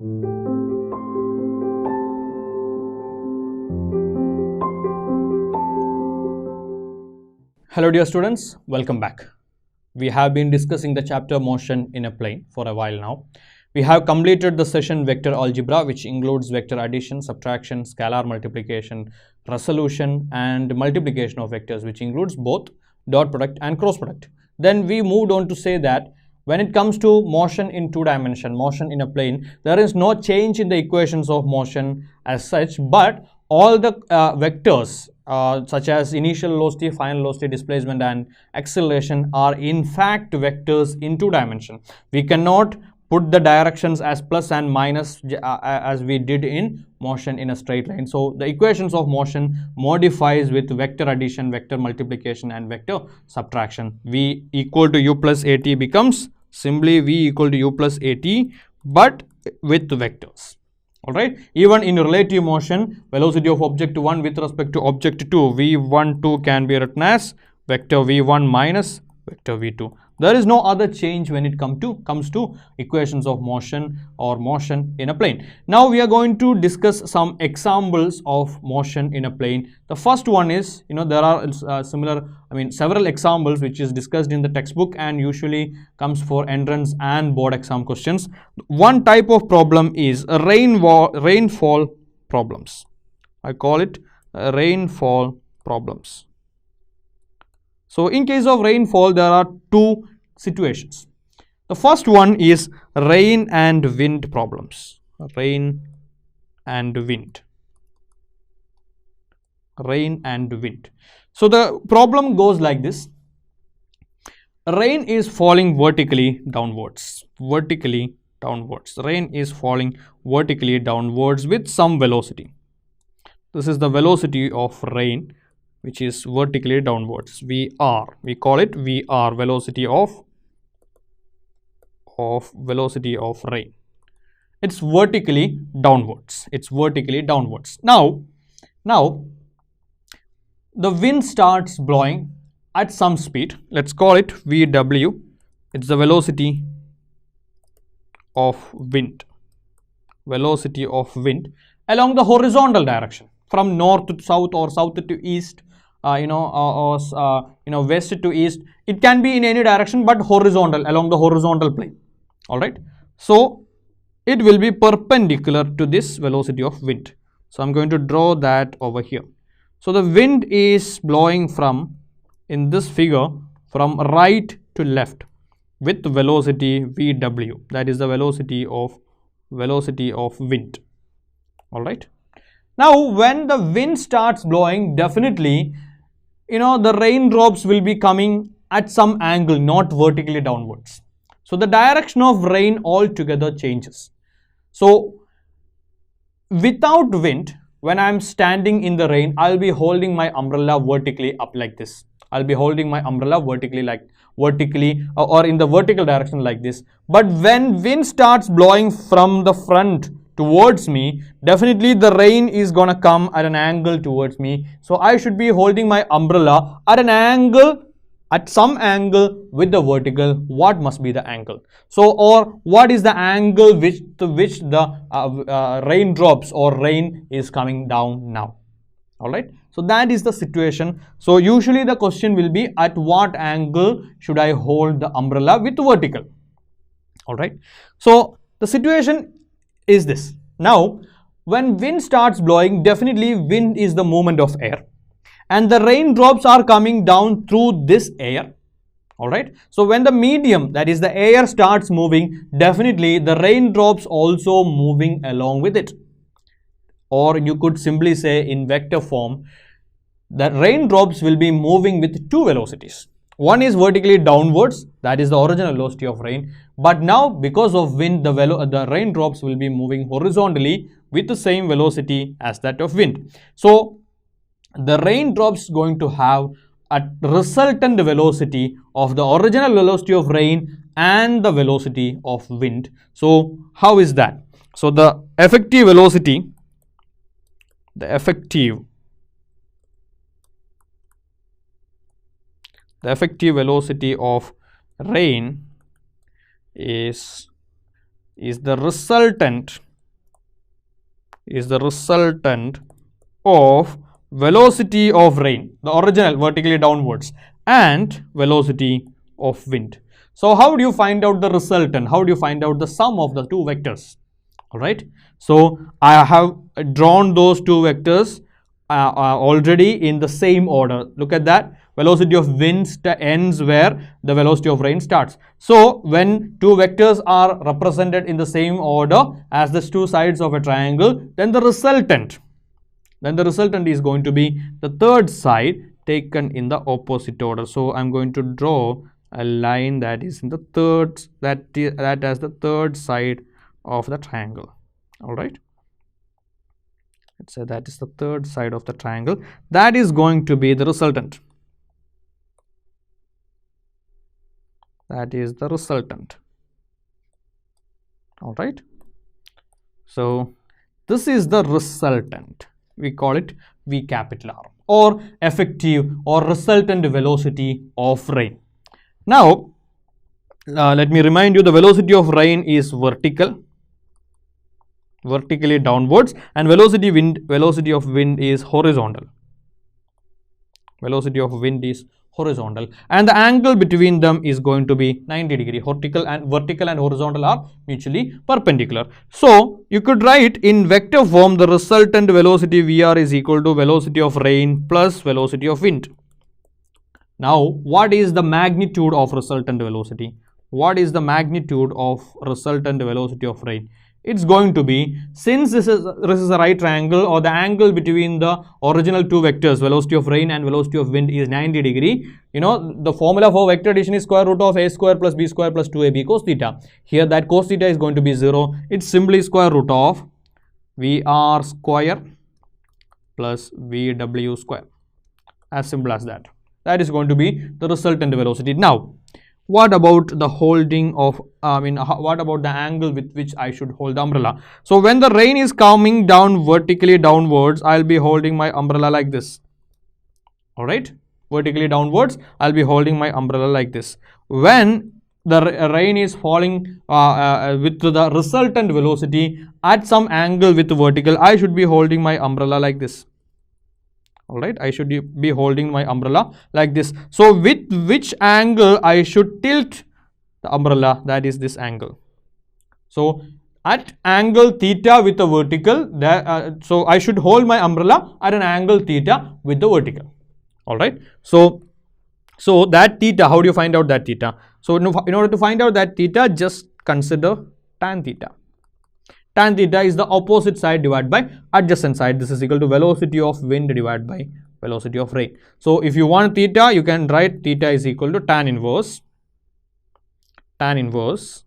Hello dear students, welcome back. We have been discussing the chapter motion in a plane for a while now. We have completed the session vector algebra, which includes vector addition, subtraction, scalar multiplication, resolution and multiplication of vectors, which includes both dot product and cross product. Then we moved on to say that when it comes to motion in two dimension, motion in a plane, there is no change in the equations of motion as such, but all the vectors such as initial velocity, final velocity, displacement and acceleration are in fact vectors in two dimension. We cannot put the directions as plus and minus as we did in motion in a straight line. So the equations of motion modifies with vector addition, vector multiplication and vector subtraction. V equal to u plus at becomes simply v equal to u plus at, but with vectors. Alright, even in relative motion, velocity of object 1 with respect to object 2, v12 can be written as vector v1 minus vector v2. There is no other change when it comes to equations of motion or motion in a plane. Now we are going to discuss some examples of motion in a plane. The first one is, there are several examples which is discussed in the textbook and usually comes for entrance and board exam questions. One type of problem is rainfall problems. I call it rainfall problems. So in case of rainfall, there are two situations. The first one is rain and wind problems. Rain and wind. Rain and wind. So the problem goes like this. Rain is falling vertically downwards. Vertically downwards. Rain is falling vertically downwards with some velocity. This is the velocity of rain, which is vertically downwards, VR. We call it VR, velocity of rain. It's vertically downwards. It's vertically downwards. Now the wind starts blowing at some speed. Let's call it VW. It's the velocity of wind. Velocity of wind along the horizontal direction, from north to south or south to east. West to east. It can be in any direction but horizontal, along the horizontal plane. Alright. So it will be perpendicular to this velocity of wind. So I'm going to draw that over here. So the wind is blowing from, in this figure, from right to left with velocity VW. That is the velocity of wind. Alright. Now when the wind starts blowing, definitely the raindrops will be coming at some angle, not vertically downwards. So the direction of rain altogether changes. So without wind, when I am standing in the rain, I'll be holding my umbrella vertically up like this. I'll be holding my umbrella vertically or in the vertical direction like this. But when wind starts blowing from the front towards me, definitely the rain is gonna come at an angle towards me. So I should be holding my umbrella at an angle, at some angle with the vertical. What must be the angle? So, or what is the angle to which the raindrops or rain is coming down now? Alright. So that is the situation. So usually the question will be, at what angle should I hold the umbrella with vertical? Alright. So the situation is this. Now when wind starts blowing, definitely wind is the movement of air and the raindrops are coming down through this air. Alright. So when the medium, that is the air, starts moving, definitely the raindrops also moving along with it. Or you could simply say in vector form that raindrops will be moving with two velocities. One is vertically downwards, that is the original velocity of rain. But now because of wind, the raindrops will be moving horizontally with the same velocity as that of wind. So the raindrops going to have a resultant velocity of the original velocity of rain and the velocity of wind. So how is that? So the effective velocity of rain is the resultant is the resultant of velocity of rain, the original vertically downwards, and velocity of wind. So how do you find out the resultant? How do you find out the sum of the two vectors? Alright, so I have drawn those two vectors already in the same order. Look at that. Velocity of wind ends where the velocity of rain starts. So when two vectors are represented in the same order as the two sides of a triangle, then the resultant is going to be the third side taken in the opposite order. So I'm going to draw a line that is in the third, that as the third side of the triangle. All right, let's say that is the third side of the triangle. That is going to be the resultant. That is the resultant. All right, so this is the resultant. We call it V capital R, or effective or resultant velocity of rain. Now let me remind you, the velocity of rain is vertically downwards, and velocity of wind is horizontal. Velocity of wind is horizontal, and the angle between them is going to be 90 degree. Vertical and horizontal are mutually perpendicular. So you could write in vector form the resultant velocity Vr is equal to velocity of rain plus velocity of wind. Now what is the magnitude of resultant velocity? What is the magnitude of resultant velocity of rain? It's going to be, since this is a right triangle, or the angle between the original two vectors, velocity of rain and velocity of wind, is 90 degree. You know, the formula for vector addition is square root of a square plus b square plus 2ab cos theta. Here that cos theta is going to be 0. It's simply square root of Vr square plus Vw square. As simple as that. That is going to be the resultant velocity. Now, what about the holding of, what about the angle with which I should hold the umbrella? So when the rain is coming down vertically downwards, I'll be holding my umbrella like this. All right, vertically downwards, I'll be holding my umbrella like this. When the rain is falling with the resultant velocity at some angle with vertical, I should be holding my umbrella like this. All right, I should be holding my umbrella like this. So with which angle I should tilt the umbrella? That is this angle. So at angle theta with the vertical, so I should hold my umbrella at an angle theta with the vertical. All right, so that theta, how do you find out that theta? So in order to find out that theta, just consider tan theta. Tan theta is the opposite side divided by adjacent side. This is equal to velocity of wind divided by velocity of rain. So if you want theta, you can write theta is equal to tan inverse Vw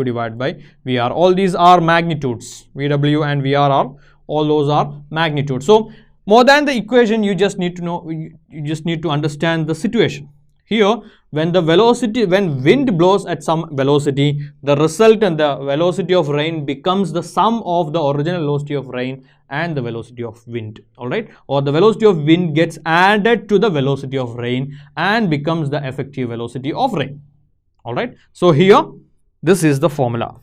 divided by Vr. All these are magnitudes. Vw and Vr are, all those are magnitudes. So more than the equation, you just need to know, you just need to understand the situation. Here, when wind blows at some velocity, the resultant, the velocity of rain, becomes the sum of the original velocity of rain and the velocity of wind. All right, or the velocity of wind gets added to the velocity of rain and becomes the effective velocity of rain. All right, so here this is the formula.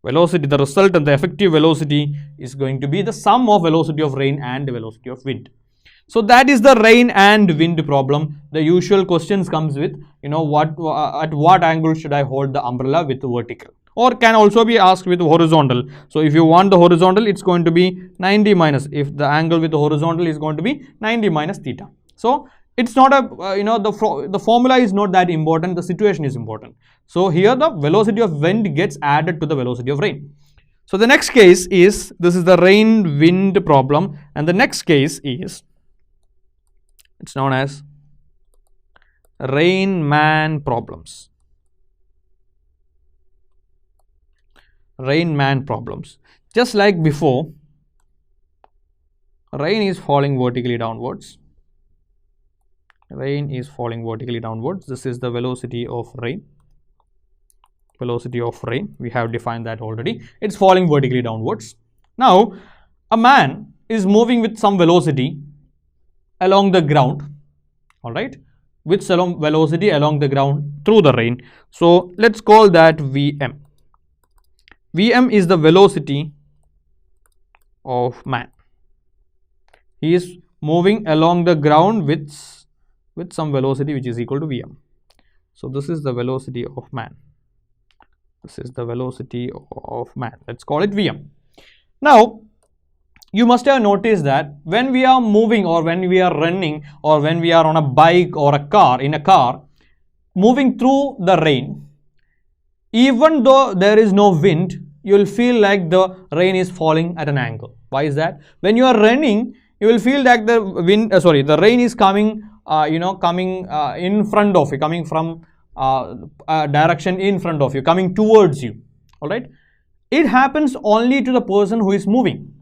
Velocity, the resultant, the effective velocity is going to be the sum of velocity of rain and the velocity of wind. So that is the rain and wind problem. The usual questions comes with, you know, at what angle should I hold the umbrella with vertical, or can also be asked with horizontal. So if you want the horizontal, it's going to be 90 minus, if the angle with the horizontal is going to be 90 minus theta. So it's not a, the formula is not that important, the situation is important. So here the velocity of wind gets added to the velocity of rain. So the next case is, this is the rain wind problem, and the next case is, it's known as rain-man problems. Rain-man problems. Just like before, rain is falling vertically downwards. Rain is falling vertically downwards. This is the velocity of rain. Velocity of rain, we have defined that already. It's falling vertically downwards. Now, a man is moving with some velocity along the ground, all right, with some velocity along the ground through the rain. So let's call that Vm. Vm is the velocity of man. He is moving along the ground with some velocity which is equal to Vm. So this is the velocity of man. This is the velocity of man. Let's call it Vm. Now, you must have noticed that when we are moving or when we are running or when we are on a bike or a car, in a car, moving through the rain, even though there is no wind, you will feel like the rain is falling at an angle. Why is that? When you are running, you will feel that the the rain is coming, coming in front of you, coming from direction in front of you, coming towards you. All right. It happens only to the person who is moving.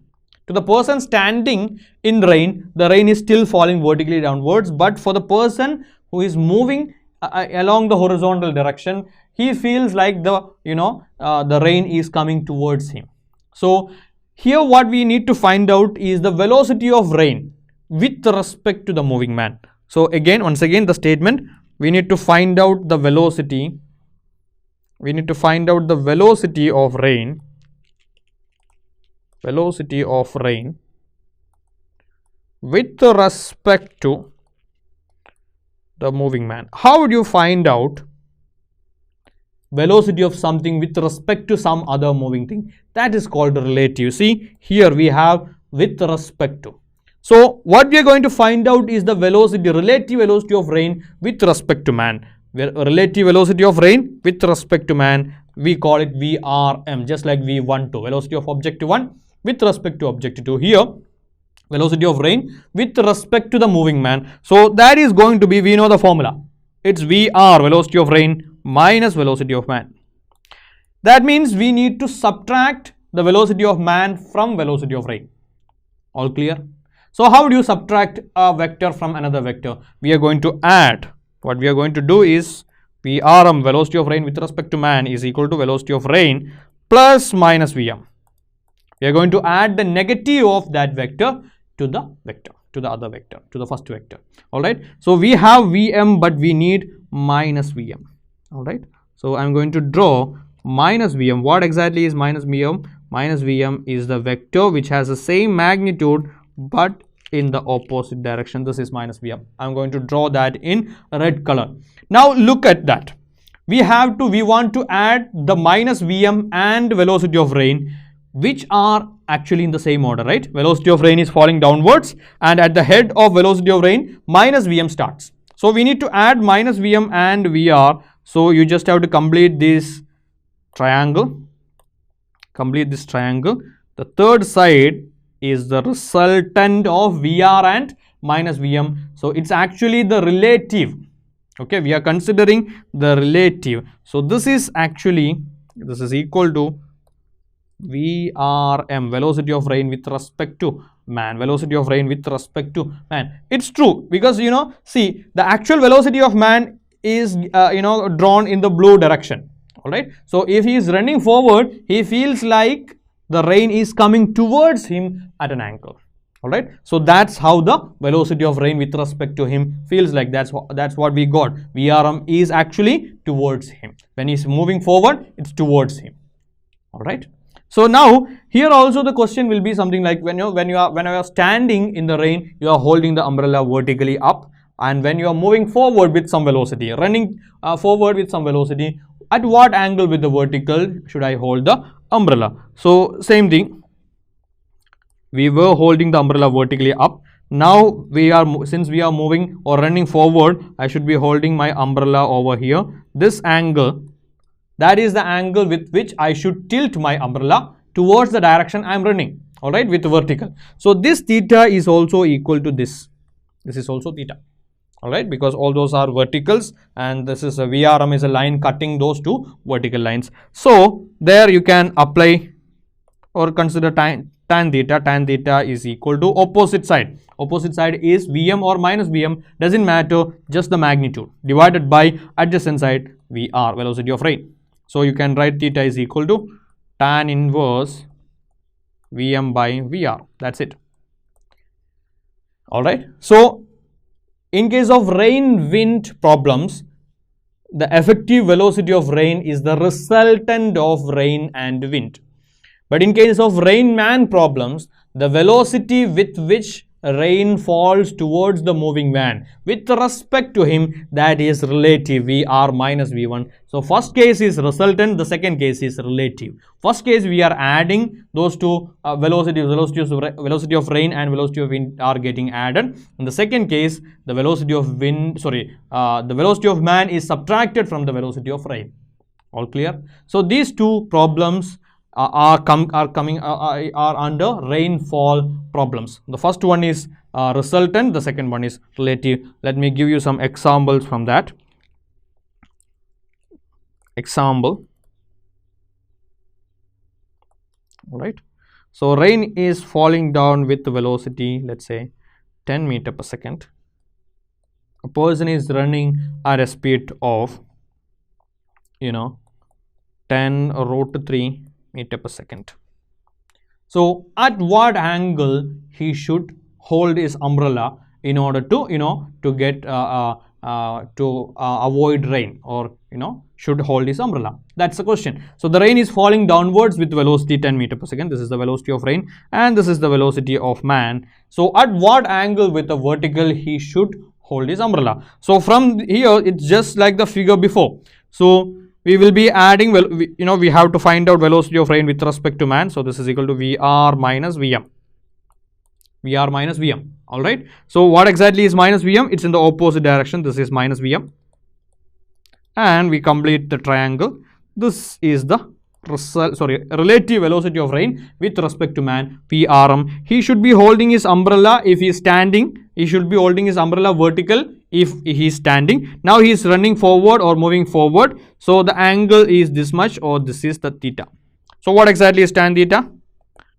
To the person standing in rain, the rain is still falling vertically downwards. But for the person who is moving along the horizontal direction, he feels like the rain is coming towards him. So here what we need to find out is the velocity of rain with respect to the moving man. So again, once again, the statement, we need to find out the velocity. We need to find out the velocity of rain. Velocity of rain with respect to the moving man. How would you find out velocity of something with respect to some other moving thing? That is called relative. See, here we have with respect to. So what we are going to find out is the velocity, relative velocity of rain with respect to man. Relative velocity of rain with respect to man, we call it VRM, just like V12, velocity of object 1 with respect to object 2. Here, velocity of rain with respect to the moving man. So that is going to be, we know the formula. It's VR, velocity of rain, minus velocity of man. That means we need to subtract the velocity of man from velocity of rain. All clear? So how do you subtract a vector from another vector? We are going to add. What we are going to do is VRM, velocity of rain with respect to man, is equal to velocity of rain plus minus Vm. We are going to add the negative of that vector to the vector, to the other vector, to the first vector. All right. So we have Vm, but we need minus Vm. All right. So I'm going to draw minus Vm. What exactly is minus Vm? Minus Vm is the vector which has the same magnitude but in the opposite direction. This is minus Vm. I'm going to draw that in red color. Now look at that. We want to add the minus Vm and velocity of rain, which are actually in the same order, right? Velocity of rain is falling downwards, and at the head of velocity of rain, minus Vm starts. So we need to add minus Vm and Vr. So you just have to complete this triangle. Complete this triangle. The third side is the resultant of Vr and minus Vm. So it's actually the relative. Okay, we are considering the relative. So this is equal to VRM, velocity of rain with respect to man, velocity of rain with respect to man. It's true because see, the actual velocity of man is drawn in the blue direction. All right. So if he is running forward, he feels like the rain is coming towards him at an angle. All right. So that's how the velocity of rain with respect to him feels like. That's what we got. VRM is actually towards him. When he's moving forward, it's towards him. All right. So now here also the question will be something like when you are standing in the rain, you are holding the umbrella vertically up, and when you are moving forward with some velocity, running forward with some velocity, at what angle with the vertical should I hold the umbrella? So same thing, we were holding the umbrella vertically up. Now since we are moving or running forward, I should be holding my umbrella over here. This angle, that is the angle with which I should tilt my umbrella towards the direction I am running, all right, with vertical. So this theta is also equal to this. This is also theta, all right, because all those are verticals, and this is a VRM is a line cutting those two vertical lines. So there you can apply or consider tan theta. Tan theta is equal to opposite side. Opposite side is Vm or minus Vm, doesn't matter, just the magnitude divided by adjacent side Vr, velocity of rain. So you can write theta is equal to tan inverse Vm by Vr. That's it. All right. So in case of rain wind problems, the effective velocity of rain is the resultant of rain and wind. But in case of rain-man problems, the velocity with which rain falls towards the moving van with respect to him, that is relative, Vr minus V1. So first case is resultant, the second case is relative. First case we are adding those two velocity of rain and velocity of wind are getting added. In the second case, the velocity of the velocity of man is subtracted from the velocity of rain. All clear? So these two problems are under rainfall problems. The first one is resultant, the second one is relative. Let me give you some examples from that. Example. All right. So rain is falling down with velocity, let's say 10 meter per second. A person is running at a speed of 10 root 3 meter per second. So at what angle he should hold his umbrella in order to get avoid rain, or should hold his umbrella? That's the question. So the rain is falling downwards with velocity 10 meter per second. This is the velocity of rain and this is the velocity of man. So at what angle with the vertical he should hold his umbrella? So from here it's just like the figure before. So we will be adding, we have to find out velocity of rain with respect to man. So this is equal to Vr minus Vm. Vr minus Vm. All right. So what exactly is minus Vm? It's in the opposite direction. This is minus Vm. And we complete the triangle. This is the relative velocity of rain with respect to man, Vrm. He should be holding his umbrella if he is standing. He should be holding his umbrella vertical if he is standing. Now he is running forward or moving forward. So the angle is this much, or this is the theta. So what exactly is tan theta?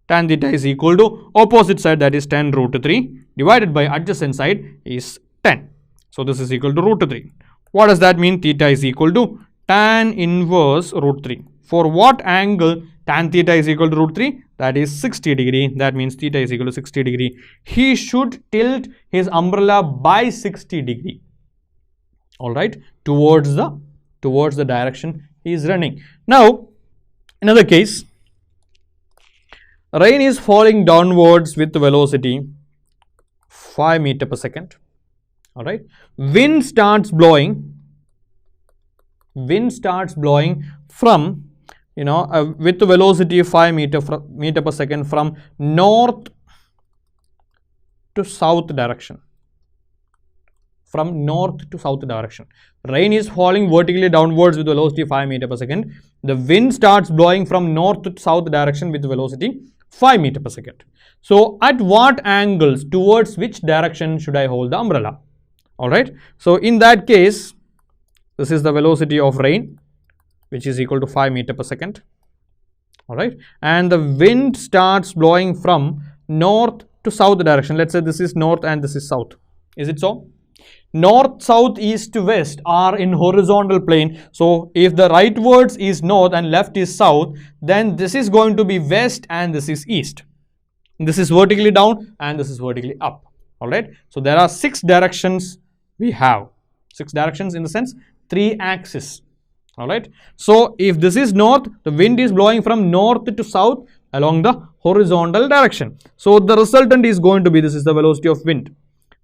Tan theta is equal to opposite side, that is 10 root 3 divided by adjacent side is 10. So this is equal to root 3. What does that mean? Theta is equal to tan inverse root 3. For what angle tan theta is equal to root 3? That is 60 degree. That means theta is equal to 60 degree. He should tilt his umbrella by 60 degree. All right, towards the direction he is running. Now, another case. Rain is falling downwards with velocity 5 meter per second. All right. Wind starts blowing from with velocity 5 meter per second from north to south direction. From north to south direction. Rain is falling vertically downwards with velocity 5 meter per second. The wind starts blowing from north to south direction with velocity 5 meter per second. So at what angles, towards which direction should I hold the umbrella? All right. So in that case, this is the velocity of rain, which is equal to 5 meter per second. All right. And the wind starts blowing from north to south direction. Let's say this is north and this is south. Is it so? North, south, east, west are in horizontal plane. So if the rightwards is north and left is south, then this is going to be west and this is east. This is vertically down and this is vertically up. All right. So there are 6 directions we have. 6 directions in the sense 3 axes. All right. So if this is north, the wind is blowing from north to south along the horizontal direction. So the resultant is going to be, this is the velocity of wind.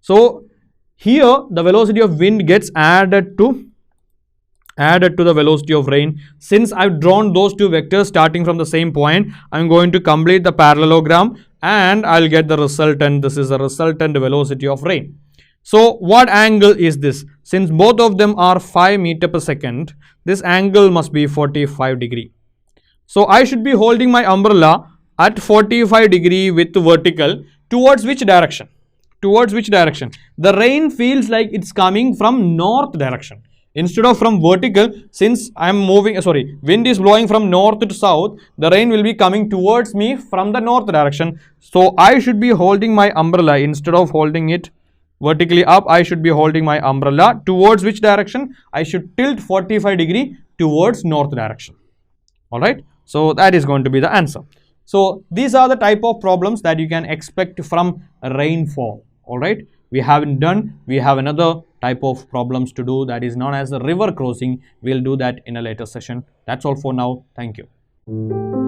So here the velocity of wind gets added to the velocity of rain. Since I've drawn those two vectors starting from the same point, I'm going to complete the parallelogram and I'll get the resultant. This is the resultant velocity of rain. So what angle is this? Since both of them are 5 meter per second, this angle must be 45 degree. So I should be holding my umbrella at 45 degree with vertical. Towards which direction? Towards which direction? The rain feels like it's coming from north direction. Instead of from vertical, since wind is blowing from north to south, the rain will be coming towards me from the north direction. So I should be holding my umbrella, instead of holding it vertically up, I should be holding my umbrella towards which direction? I should tilt 45 degree towards north direction. All right. So that is going to be the answer. So these are the type of problems that you can expect from rainfall. All right. We haven't done. We have another type of problems to do, that is known as the river crossing. We'll do that in a later session. That's all for now. Thank you.